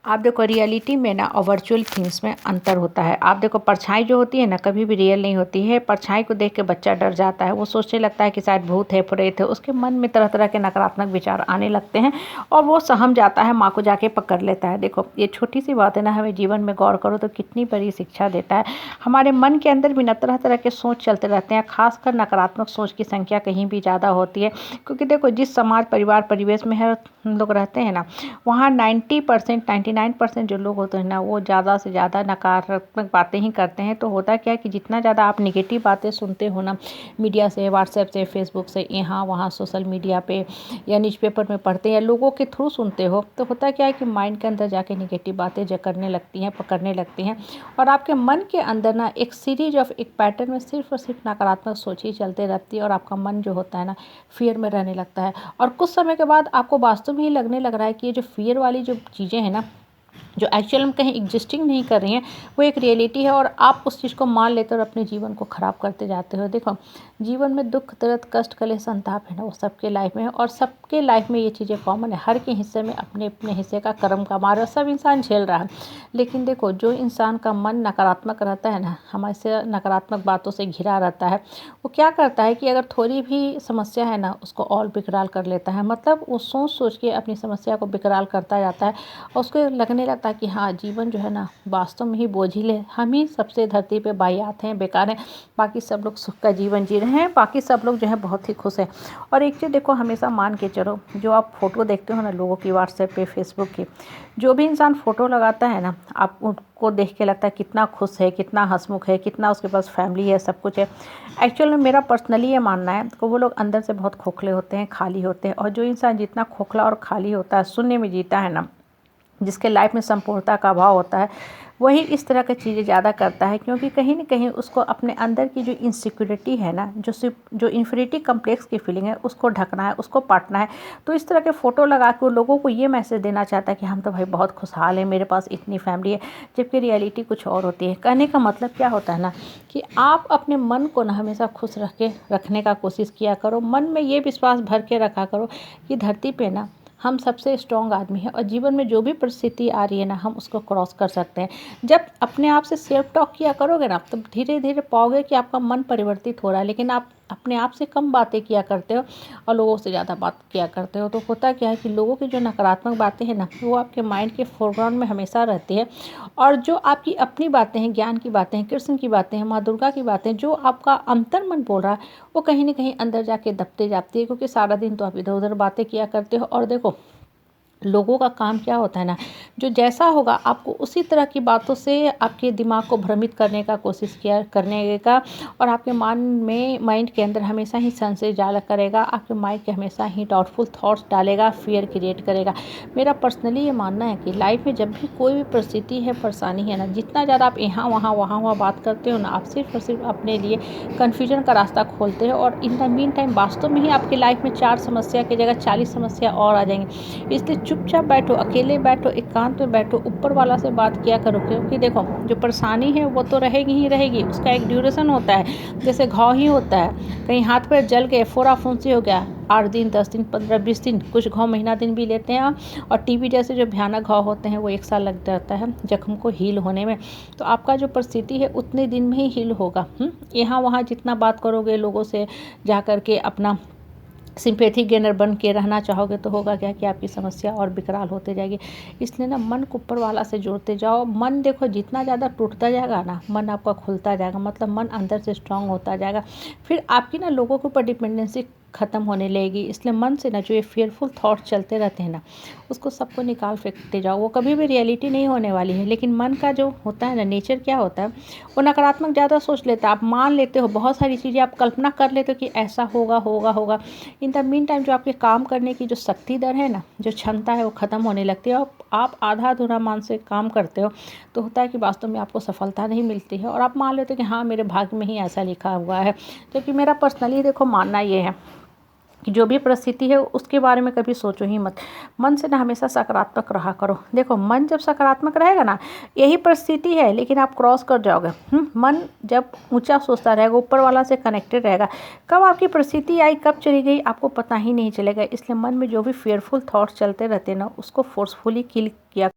आप देखो रियलिटी में ना और वर्चुअल थिंग्स में अंतर होता है। आप देखो परछाई जो होती है ना कभी भी रियल नहीं होती है। परछाई को देख के बच्चा डर जाता है, वो सोचने लगता है कि शायद भूत है, प्रेत है, उसके मन में तरह तरह के नकारात्मक विचार आने लगते हैं और वो सहम जाता है, माँ को जाके पकड़ लेता है। देखो ये छोटी सी बात है ना, हमें जीवन में गौर करो तो कितनी बड़ी शिक्षा देता है। हमारे मन के अंदर भी ना तरह तरह के सोच चलते रहते हैं, खासकर नकारात्मक सोच की संख्या कहीं भी ज़्यादा होती है। क्योंकि देखो जिस समाज परिवार परिवेश में है हम लोग रहते हैं ना, वहाँ 90% 99% जो लोग होते हैं ना वो ज़्यादा से ज़्यादा नकारात्मक बातें ही करते हैं। तो होता क्या है कि जितना ज़्यादा आप निगेटिव बातें सुनते हो ना, मीडिया से, व्हाट्सएप से, फेसबुक से, यहाँ वहाँ सोशल मीडिया पे या न्यूज़पेपर में पढ़ते हैं या लोगों के थ्रू सुनते हो, तो होता क्या है कि माइंड के अंदर जाके निगेटिव बातें करने लगती हैं, पकड़ने लगती हैं और आपके मन के अंदर ना एक सीरीज ऑफ एक पैटर्न में सिर्फ और सिर्फ नकारात्मक सोच ही चलते रहती है और आपका मन जो होता है ना फियर में रहने लगता है। और कुछ समय के बाद आपको वास्तव में ही लगने लग रहा है कि ये जो फियर वाली जो चीज़ें हैं ना, जो एक्चुअल में कहीं एग्जिस्टिंग नहीं कर रही हैं, वो एक रियलिटी है और आप उस चीज़ को मान लेते हो और अपने जीवन को ख़राब करते जाते हो। देखो जीवन में दुख, दर्द, कष्ट, कलेश, संताप है ना, वो सबके लाइफ में है और सबके लाइफ में ये चीज़ें कॉमन है। हर के हिस्से में अपने अपने हिस्से का कर्म का मार सब इंसान झेल रहा है। लेकिन देखो जो इंसान का मन नकारात्मक रहता है ना, हमारे नकारात्मक बातों से घिरा रहता है, वो क्या करता है कि अगर थोड़ी भी समस्या है ना उसको और विकराल कर लेता है। मतलब वो सोच सोच के अपनी समस्या को विकराल करता जाता है और उसको लगने लगता है कि हाँ जीवन जो है ना वास्तव में ही बोझिल है, हम ही सबसे धरती पे वाहियात हैं, बेकार हैं, बाकी सब लोग सुख का जीवन जी रहे हैं, बाकी सब लोग जो है बहुत ही खुश हैं। और एक चीज़ देखो हमेशा मान के चलो, जो आप फ़ोटो देखते हो ना लोगों की व्हाट्सएप पे, फेसबुक की, जो भी इंसान फ़ोटो लगाता है ना, आप उनको देख के लगता है कितना खुश है, कितना हंसमुख है, कितना उसके पास फैमिली है, सब कुछ है। एक्चुअल में मेरा पर्सनली ये मानना है कि वो लोग अंदर से बहुत खोखले होते हैं, खाली होते हैं। और जो इंसान जितना खोखला और खाली होता है, शून्य में जीता है ना, जिसके लाइफ में संपूर्णता का अभाव होता है, वही इस तरह की चीज़ें ज़्यादा करता है। क्योंकि कहीं न कहीं उसको अपने अंदर की जो इनसिक्योरिटी है ना, जो इन्फिनिटी कम्प्लेक्स की फीलिंग है, उसको ढकना है, उसको पाटना है। तो इस तरह के फ़ोटो लगा के वो लोगों को ये मैसेज देना चाहता है कि हम तो भाई बहुत खुशहाल हैं, मेरे पास इतनी फैमिली है, जबकि रियलिटी कुछ और होती है। कहने का मतलब क्या होता है ना कि आप अपने मन को ना हमेशा खुश रखने का कोशिश किया करो। मन में ये विश्वास भर के रखा करो कि धरती पे ना हम सबसे स्ट्रॉन्ग आदमी हैं और जीवन में जो भी परिस्थिति आ रही है ना हम उसको क्रॉस कर सकते हैं। जब अपने आप से सेल्फ टॉक किया करोगे ना, तब धीरे धीरे पाओगे कि आपका मन परिवर्तित हो रहा है। लेकिन आप अपने आप से कम बातें किया करते हो और लोगों से ज़्यादा बात किया करते हो, तो होता क्या है कि लोगों की जो नकारात्मक बातें हैं ना वो आपके माइंड के फोरग्राउंड में हमेशा रहती है। और जो आपकी अपनी बातें हैं, ज्ञान की बातें हैं, कृष्ण की बातें हैं, माँ दुर्गा की बातें, जो आपका अंतर मन बोल रहा है, वो कहीं ना कहीं अंदर जाके दबते जाती है। क्योंकि सारा दिन तो आप इधर उधर बातें किया करते हो। और देखो लोगों का काम क्या होता है ना, जो जैसा होगा आपको उसी तरह की बातों से आपके दिमाग को भ्रमित करने का कोशिश किया करने का और आपके माइंड के अंदर हमेशा ही संशय जाल करेगा, आपके माइंड के हमेशा ही डाउटफुल थॉट्स डालेगा, फियर क्रिएट करेगा। मेरा पर्सनली ये मानना है कि लाइफ में जब भी कोई भी परिस्थिति है, परेशानी है ना, जितना ज़्यादा आप यहाँ वहाँ बात करते हो ना, आप सिर्फ और सिर्फ अपने लिए कन्फ्यूजन का रास्ता खोलते हो और इन द मीन टाइम वास्तव में ही आपकी लाइफ में 4 समस्या की जगह 40 समस्या और आ जाएंगी। इसलिए चुपचाप बैठो, अकेले बैठो, एकांत में बैठो, ऊपर वाला से बात किया करो। क्योंकि देखो जो परेशानी है वो तो रहेगी ही रहेगी, उसका एक ड्यूरेशन होता है, जैसे घाव ही होता है। कहीं हाथ पैर जल गए, फोड़ा फुंसी हो गया, 8 दिन, 10 दिन, 15, 20 दिन, कुछ घाव महीना दिन भी लेते हैं। और टीबी जैसे जो भयानक घाव होते हैं वो 1 साल लग जाता है जख्म को हील होने में। तो आपका जो परिस्थिति है उतने दिन में ही हील होगा। यहाँ वहाँ जितना बात करोगे, लोगों से जा कर के अपना सिंपैथी गेनर बन के रहना चाहोगे, तो होगा क्या कि आपकी समस्या और विकराल होते जाएगी। इसलिए ना मन को ऊपर वाला से जोड़ते जाओ। मन देखो जितना ज़्यादा टूटता जाएगा ना, मन आपका खुलता जाएगा, मतलब मन अंदर से स्ट्रांग होता जाएगा। फिर आपकी ना लोगों के ऊपर डिपेंडेंसी ख़त्म होने लगेगी। इसलिए मन से ना जो ये फियरफुल थॉट चलते रहते हैं ना, उसको सबको निकाल फेंकते जाओ। वो कभी भी रियलिटी नहीं होने वाली है। लेकिन मन का जो होता है ना, नेचर क्या होता है, वो नकारात्मक ज़्यादा सोच लेता है। आप मान लेते हो बहुत सारी चीज़ें, आप कल्पना कर लेते हो कि ऐसा होगा होगा होगा। इन द मीन टाइम जो आपके काम करने की जो शक्ति दर है ना, जो क्षमता है, वो ख़त्म होने लगती है। और आप आधा अधूरा मान से काम करते हो, तो होता है कि वास्तव में आपको सफलता नहीं मिलती है और आप मान लेते हो कि हाँ मेरे भाग्य में ही ऐसा लिखा हुआ है। क्योंकि मेरा पर्सनली देखो मानना ये है कि जो भी परिस्थिति है उसके बारे में कभी सोचो ही मत। मन से ना हमेशा सकारात्मक रहा करो। देखो मन जब सकारात्मक रहेगा ना, यही परिस्थिति है लेकिन आप क्रॉस कर जाओगे। मन जब ऊंचा सोचता रहेगा, ऊपर वाला से कनेक्टेड रहेगा, कब आपकी परिस्थिति आई कब चली गई आपको पता ही नहीं चलेगा। इसलिए मन में जो भी फियरफुल थॉट्स चलते रहते हैं ना, उसको फोर्सफुली किल किया